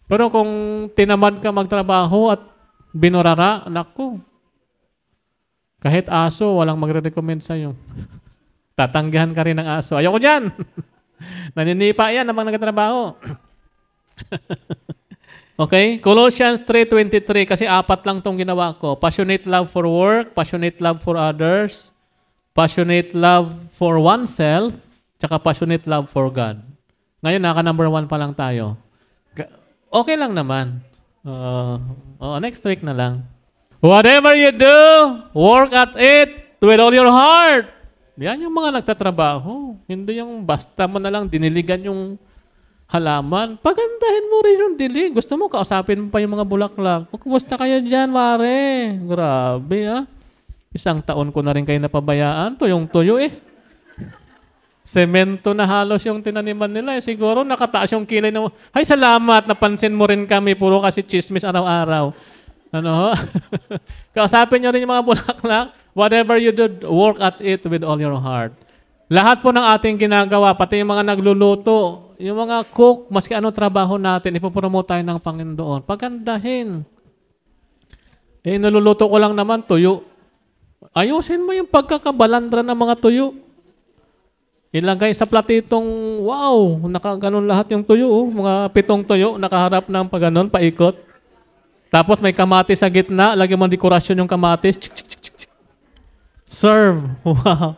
S1: Pero kung tinamad ka magtrabaho at binurara, naku, kahit aso, walang magre-recommend sa'yo. Tatanggihan ka rin ng aso. Ayoko dyan! Naninipa yan habang nagtatrabaho. Okay? Colossians 3:23, kasi 4 lang itong ginawa ko. Passionate love for work, passionate love for others, passionate love for oneself, tsaka passionate love for God. Ngayon, naka number 1 pa lang tayo. okay lang naman. Next week na lang. Whatever you do, work at it with all your heart. Yan yung mga nagtatrabaho. Hindi yung basta mo na lang diniligan yung halaman. Pagandahin mo rin yung dilig. Gusto mo, kausapin mo pa yung mga bulaklak. Kumusta kayo dyan, pare? Grabe, ah. 1 taon ko na rin kayo napabayaan. Tuyong-tuyo eh. Semento na halos yung tinaniman nila. Siguro nakataas yung kilay na, ay salamat, napansin mo rin kami. Puro kasi chismis araw-araw. Ano ho? Kausapin nyo rin yung mga bulaklak. Whatever you do, work at it with all your heart. Lahat po ng ating ginagawa, pati yung mga nagluluto, yung mga cook, maski ano trabaho natin, ipopromote tayo ng Panginoon. Pagandahin. Naluluto ko lang naman, tuyo. Ayusin mo yung pagkakabalandra ng mga tuyo. Ilagay sa platitong, wow, nakaganon lahat yung tuyo. Mga 7 tuyo, nakaharap ng paganon, paikot. Tapos may kamatis sa gitna, lagyan mo dekorasyon yung kamatis. Serve. Wow.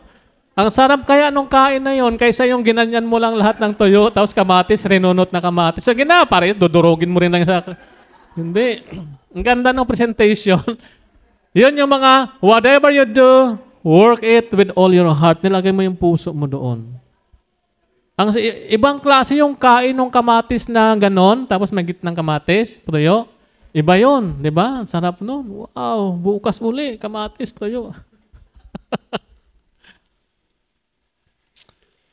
S1: Ang sarap kaya nung kain na yon kaysa yung ginanyan mo lang lahat ng tuyo, tapos kamatis, rinunot na kamatis. So, pare, dudurugin mo rin lang sa... Hindi. Ang ganda ng presentation. Yun yung mga, whatever you do, work it with all your heart. Nilagay mo yung puso mo doon. Ang ibang klase yung kain ng kamatis na ganon, tapos may gitnang kamatis, tuyo. Iba yun, di ba? Ang sarap nun. Wow, bukas uli, kamatis, tuyo.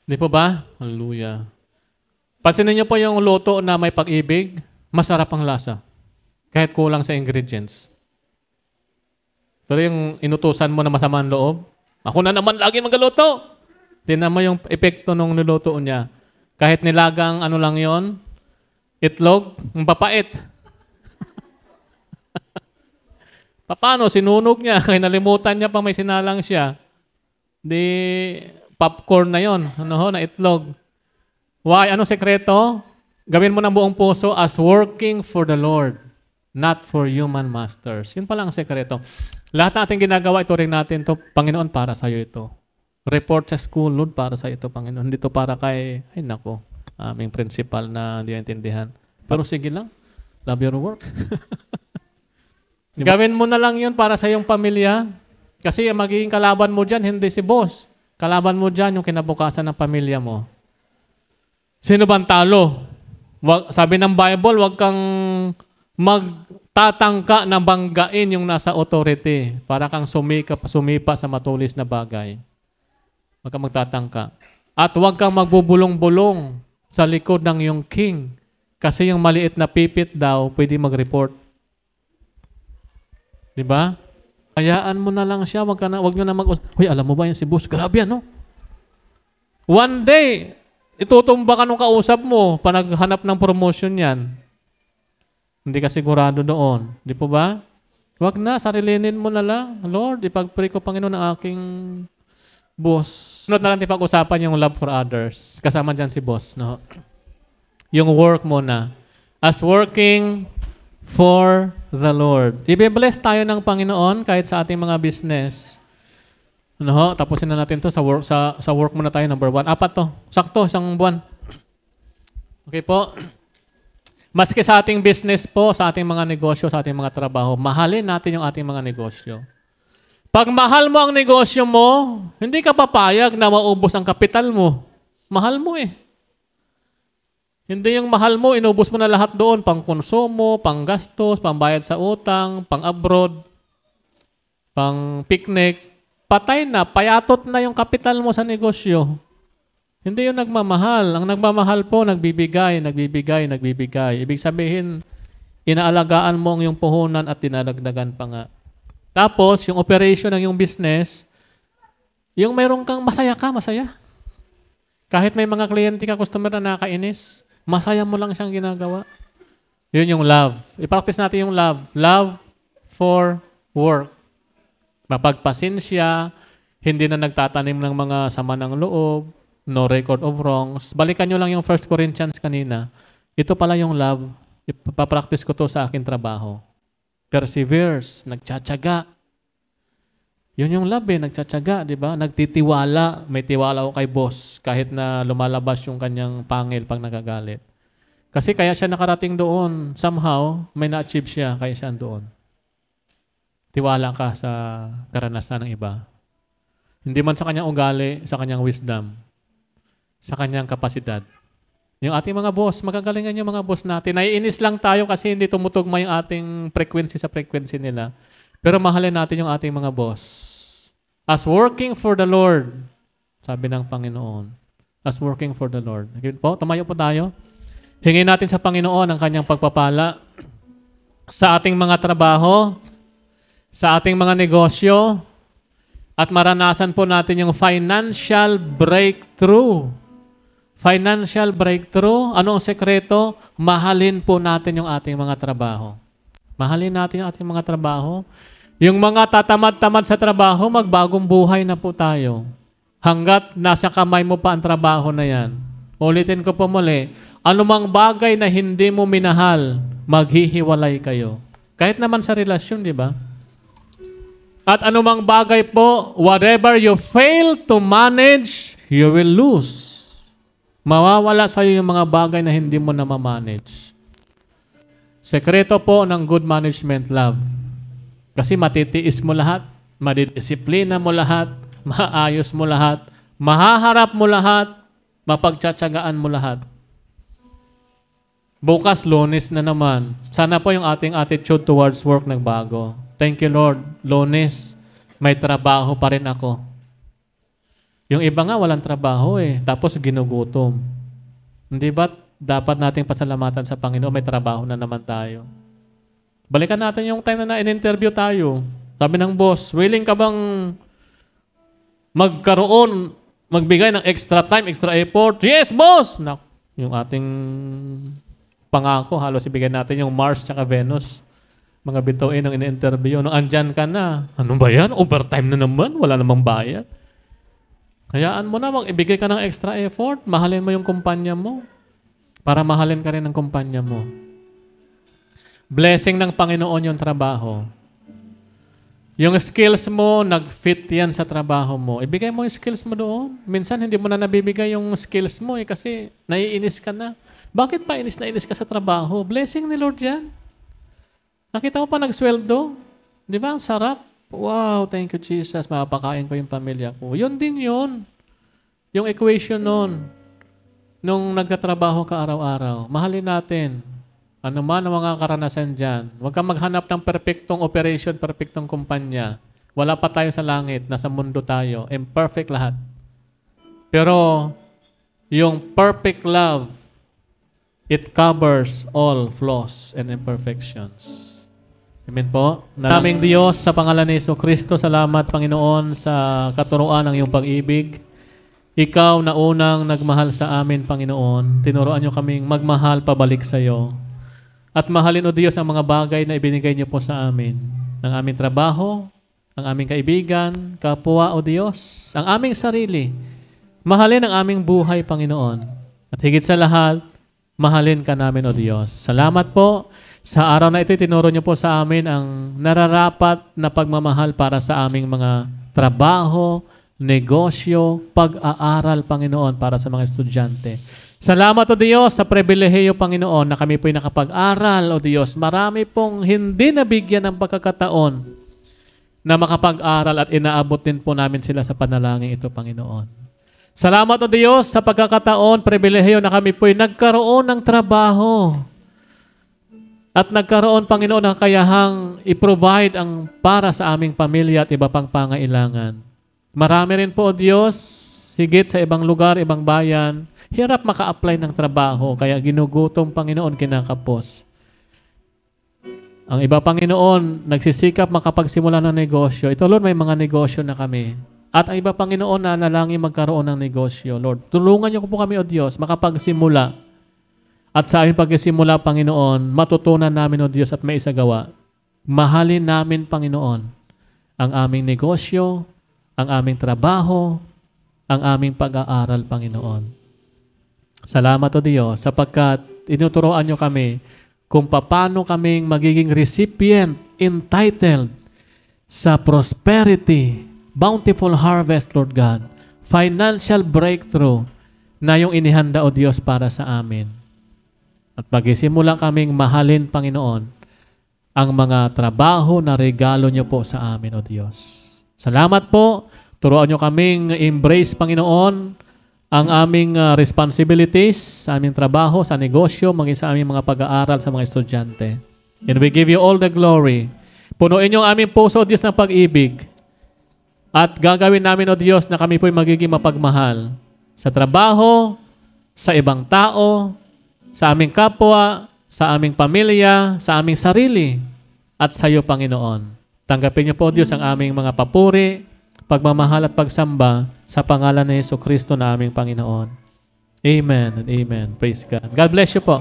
S1: Di po ba? Hallelujah. Pansinin niyo po yung luto na may pag-ibig, masarap ang lasa. Kahit kulang sa ingredients. Pero yung inutusan mo na masamang loob, ako na naman lagi magaluto. Tingnan mo yung epekto nung niluto niya. Kahit nilagang ano lang yon, itlog, ang papait. Paano? Sinunog niya. Kaya nalimutan niya pa may sinalang siya. Di popcorn na yon, na itlog. Why? Ano sekreto? Gawin mo ng buong puso as working for the Lord, not for human masters. Yun pala ang sekreto. Lahat ng ating ginagawa, ito rin natin to, Panginoon, para sa'yo ito. Report sa school, Lord, para sa ito, Panginoon. Hindi to para kay, ay nako, aming principal na hindi naintindihan. Pero sige lang, love your work. Gawin mo na lang yun para sa iyong pamilya. Kasi magiging kalaban mo dyan, hindi si boss. Kalaban mo dyan yung kinabukasan ng pamilya mo. Sino bang talo? Sabi ng Bible, huwag kang magtatangka na banggain yung nasa authority para kang sumipa sa matulis na bagay. Huwag kang magtatangka. At huwag kang magbubulong-bulong sa likod ng iyong king. Kasi yung maliit na pipit daw, pwede mag-report. Diba? Hayaan mo na lang siya, wag nyo na Hoy, alam mo ba yan si boss? Grabe yan, no? One day, itutumba ka nung kausap mo pa naghanap ng promotion yan. Hindi ka sigurado doon. Di po ba? Wag na, sarilinin mo na lang. Lord, ipag-pray ko, Panginoon, ng aking boss. Sunod na lang pag-usapan yung love for others. Kasama dyan si boss, no? Yung work mo na. As working for the Lord. I-bless tayo ng Panginoon kahit sa ating mga business. Ano ho? Tapusin na natin to sa work muna tayo, number 1. 4 to. Sakto, 1 buwan. Okay po. Maski sa ating business po, sa ating mga negosyo, sa ating mga trabaho, mahalin natin yung ating mga negosyo. Pag mahal mo ang negosyo mo, hindi ka papayag na maubos ang kapital mo. Mahal mo eh. Hindi yung mahal mo, inubos mo na lahat doon, pang konsumo, pang gastos, pang bayad sa utang, pang abroad, pang picnic. Patay na, payatot na yung kapital mo sa negosyo. Hindi yung nagmamahal. Ang nagmamahal po, nagbibigay. Ibig sabihin, inaalagaan mo ang iyong puhunan at dinadagdagan pa nga. Tapos, yung operation ng iyong business, yung meron kang masaya. Kahit may mga kliyente ka, customer na nakainis, masaya mo lang siyang ginagawa. Yun yung love. I-practice natin yung love. Love for work. Mapagpasensya, hindi na nagtatanim ng mga sama ng loob, no record of wrongs. Balikan nyo lang yung 1 Corinthians kanina. Ito pala yung love. Ipapractice ko to sa akin trabaho. Perseveres, nagtsatsaga. Yun yung love nagtsatsaga, di ba? Nagtitiwala. May tiwala ako kay boss kahit na lumalabas yung kanyang pangil pag nagagalit. Kasi kaya siya nakarating doon. Somehow, may na-achieve siya, kaya siya doon. Tiwala ka sa karanasan ng iba. Hindi man sa kanyang ugali, sa kanyang wisdom, sa kanyang kapasidad. Yung ating mga boss, magagalingan yung mga boss natin. Naiinis lang tayo kasi hindi tumutugma yung ating frequency sa frequency nila. Pero mahalin natin yung ating mga boss. As working for the Lord, sabi ng Panginoon. As working for the Lord. Okay po, tumayo po tayo. Hingin natin sa Panginoon ang kanyang pagpapala sa ating mga trabaho, sa ating mga negosyo, at maranasan po natin yung financial breakthrough. Financial breakthrough, ano ang sekreto? Mahalin po natin yung ating mga trabaho. Mahalin natin yung ating mga trabaho. Yung mga tatamad-tamad sa trabaho, magbagong buhay na po tayo. Hanggat nasa kamay mo pa ang trabaho na yan. Ulitin ko po muli, anumang bagay na hindi mo minahal, maghihiwalay kayo. Kahit naman sa relasyon, di ba? At anumang bagay po, whatever you fail to manage, you will lose. Mawawala sa iyo yung mga bagay na hindi mo na ma-manage. Sekreto po ng good management, love. Kasi matitiis mo lahat, madidisiplina mo lahat, maayos mo lahat, mahaharap mo lahat, mapagtsatsagaan mo lahat. Bukas, Lunes na naman. Sana po yung ating attitude towards work nagbago. Thank you, Lord. Lunes, may trabaho pa rin ako. Yung iba nga walang trabaho tapos ginugutom. Hindi ba dapat nating pasalamatan sa Panginoon, may trabaho na naman tayo. Balikan natin yung time na in-interview tayo. Sabi ng boss, willing ka bang magbigay ng extra time, extra effort? Yes, boss! Yung ating pangako, halos ibigay natin yung Mars tsaka Venus. Mga bituin ng in-interview. Nung andyan ka na, ano ba yan? Overtime na naman, wala namang bayad. Hayaan mo na, ibigay ka ng extra effort, mahalin mo yung kumpanya mo para mahalin ka rin ng kumpanya mo. Blessing ng Panginoon yung trabaho. Yung skills mo, nag-fit yan sa trabaho mo. Ibigay mo yung skills mo doon. Minsan hindi mo na nabibigay yung skills mo kasi naiinis ka na. Bakit pa inis na inis ka sa trabaho? Blessing ni Lord yan. Nakita mo pa nagsweldo? Di ba? Ang sarap. Wow, thank you Jesus. Mapapakain ko yung pamilya ko. Yun din yun. Yung equation nun. Nung nagtatrabaho ka araw-araw. Mahalin natin. Ano man ang mga karanasan dyan. Huwag kang maghanap ng perfectong operation, perfectong kumpanya. Wala pa tayo sa langit. Nasa mundo tayo. Imperfect lahat. Pero yung perfect love, it covers all flaws and imperfections. Amen po. Naming Diyos, sa pangalan ni Jesucristo, salamat Panginoon sa katuruan ng iyong pag-ibig. Ikaw na unang nagmahal sa amin, Panginoon. Tinuruan niyo kaming magmahal pabalik sa iyo. At mahalin, O Diyos, ang mga bagay na ibinigay niyo po sa amin. Ang aming trabaho, ang aming kaibigan, kapwa, O Diyos, ang aming sarili. Mahalin ang aming buhay, Panginoon. At higit sa lahat, mahalin ka namin, O Diyos. Salamat po. Sa araw na ito, tinuro niyo po sa amin ang nararapat na pagmamahal para sa aming mga trabaho, negosyo, pag-aaral, Panginoon, para sa mga estudyante. Salamat, O Diyos, sa pribilehiyo, Panginoon, na kami po'y nakapag-aral, O Diyos. Marami pong hindi nabigyan ng pagkakataon na makapag-aral at inaabot din po namin sila sa panalangin ito, Panginoon. Salamat, O Diyos, sa pagkakataon, pribilehiyo na kami po'y nagkaroon ng trabaho. At nagkaroon, Panginoon, ng kakayahang i-provide ang para sa aming pamilya at iba pang pangailangan. Marami rin po, O Diyos, higit sa ibang lugar, ibang bayan, hirap maka-apply ng trabaho, kaya ginugutom, Panginoon, kinakapos. Ang iba, Panginoon, nagsisikap makapagsimula ng negosyo. Ito, Lord, may mga negosyo na kami. At ang iba, Panginoon, na nalangin magkaroon ng negosyo. Lord, tulungan niyo po kami, O Diyos, makapagsimula. At sa aming pagsisimula, Panginoon, matutunan namin, O Diyos, at may isagawa. Mahalin namin, Panginoon, ang aming negosyo, ang aming trabaho, ang aming pag-aaral, Panginoon. Salamat, O Diyos, sapagkat inuturoan niyo kami kung paano kaming magiging recipient, entitled sa prosperity, bountiful harvest, Lord God, financial breakthrough na yung inihanda, O Diyos, para sa amin. At magsisimula kaming mahalin, Panginoon, ang mga trabaho na regalo niyo po sa amin, O Diyos. Salamat po. Turuan niyo kaming embrace, Panginoon, ang aming responsibilities sa aming trabaho, sa negosyo, maging sa aming mga pag-aaral sa mga estudyante. And we give you all the glory. Punuin niyo ang aming puso, O Diyos, ng pag-ibig. At gagawin namin, O Diyos, na kami po'y magiging mapagmahal sa trabaho, sa ibang tao, sa aming kapwa, sa aming pamilya, sa aming sarili, at sa iyo, Panginoon. Tanggapin niyo po, Diyos, ang aming mga papuri, pagmamahal at pagsamba sa pangalan ni Jesucristo na aming Panginoon. Amen and amen. Praise God. God bless you po.